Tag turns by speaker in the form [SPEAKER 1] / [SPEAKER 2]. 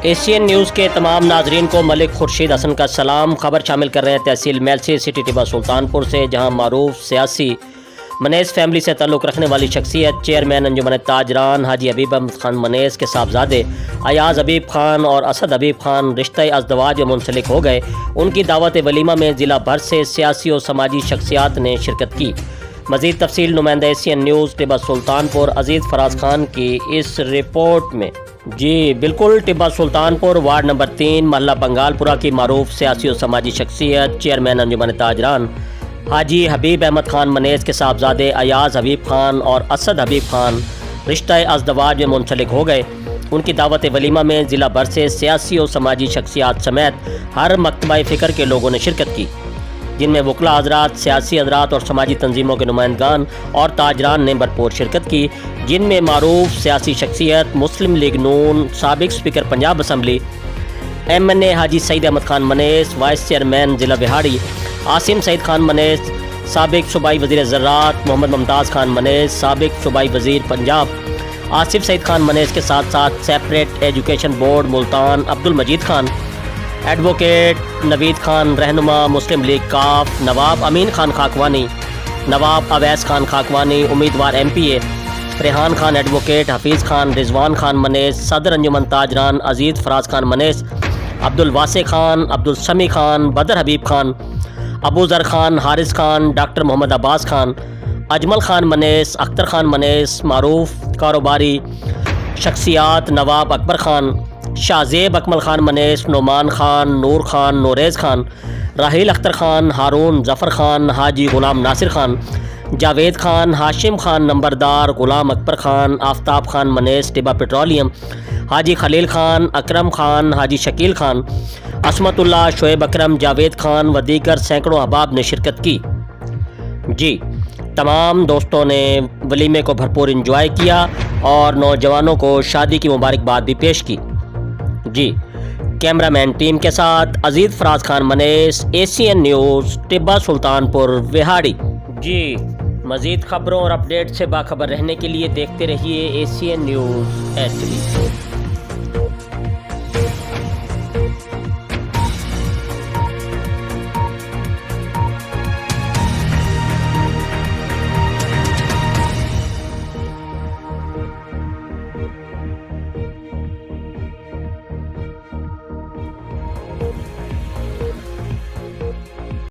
[SPEAKER 1] Asian news کے تمام ناظرین کو ملک خورشید حسن کا سلام۔ خبر شامل کر رہے ہیں تحصیل میلسی سٹی ٹیبہ سلطانپور سے، جہاں معروف سیاسی منیس فیملی سے تعلق رکھنے والی شخصیت چیئرمین انجمن تاجران حاجی حبیب احمد خان منیس کے صاحبزادے ایاز حبیب خان اور اسد حبیب خان رشتہ ازدواج میں منسلک ہو گئے۔ ان کی دعوت ولیمہ میں ضلع بھر سے سیاسی اور سماجی شخصیات نے شرکت کی۔ مزید تفصیل نمائندہ ایشین نیوز ٹیبہ سلطانپور عزیز فراز خان کی اس رپورٹ میں۔ جی بالکل، ٹیبہ سلطانپور وارڈ نمبر 3 محلہ بنگال پورہ کی معروف سیاسی اور سماجی شخصیت چیئرمین انجمن تاجران حاجی حبیب احمد خان منیس کے صاحبزادے ایاز حبیب خان اور اسد حبیب خان رشتہ ازدواج میں منسلک ہو گئے۔ ان کی دعوت ولیمہ میں ضلع بھر سے سیاسی اور سماجی شخصیات سمیت ہر مکتبہ فکر کے لوگوں نے شرکت کی، جن میں وکلاء حضرات، سیاسی حضرات اور سماجی تنظیموں کے نمائندگان اور تاجران نے بھرپور شرکت کی، جن میں معروف سیاسی شخصیت مسلم لیگ نون سابق اسپیکر پنجاب اسمبلی MNA حاجی سعید Ahmad Khan minus, vice chairman ضلع وہاڑی عاصم سعید خان منیس، سابق صوبائی وزیر زراعت محمد ممتاز خان منیس، سابق صوبائی وزیر پنجاب آصف سعید خان منیس کے ساتھ ساتھ separate education board Multan Abdul Majeed Khan, advocate Naveed Khan رہنما مسلم لیگ کاف، نواب امین خان خاکوانی، نواب اویس خان خاکوانی امیدوار MPA، ریحان خان ایڈوکیٹ، حفیظ خان، رضوان خان منیس، صدر انجمن تاجران عزیز فراز خان منیس، عبدالواسع خان، عبدالسمی خان، بدر حبیب خان، ابو ذر خان، حارث خان، ڈاکٹر محمد عباس خان، اجمل خان منیس، اختر خان منیس، معروف کاروباری شخصیات نواب اکبر خان، شاہزیب اکمل خان منیس، نعمان خان، نور خان، نوریز خان، راحیل اختر خان، ہارون ظفر خان، حاجی غلام ناصر خان، جاوید خان، ہاشم خان نمبردار، غلام اکبر خان، آفتاب خان منیس ٹیبہ پیٹرولیم، حاجی خلیل خان، اکرم خان، حاجی شکیل خان، عصمت اللہ، شعیب اکرم، جاوید خان و دیگر سینکڑوں احباب نے شرکت کی۔ جی تمام دوستوں نے ولیمے کو بھرپور انجوائے کیا اور نوجوانوں کو شادی کی مبارکباد بھی پیش کی۔ جی کیمرہ مین ٹیم کے ساتھ عزیز فراز Khan minus, Asian news ٹیبہ Sultanpur Vehari. جی مزید خبروں اور اپڈیٹ سے باخبر رہنے کے لیے دیکھتے رہیے ایشین نیوز HD۔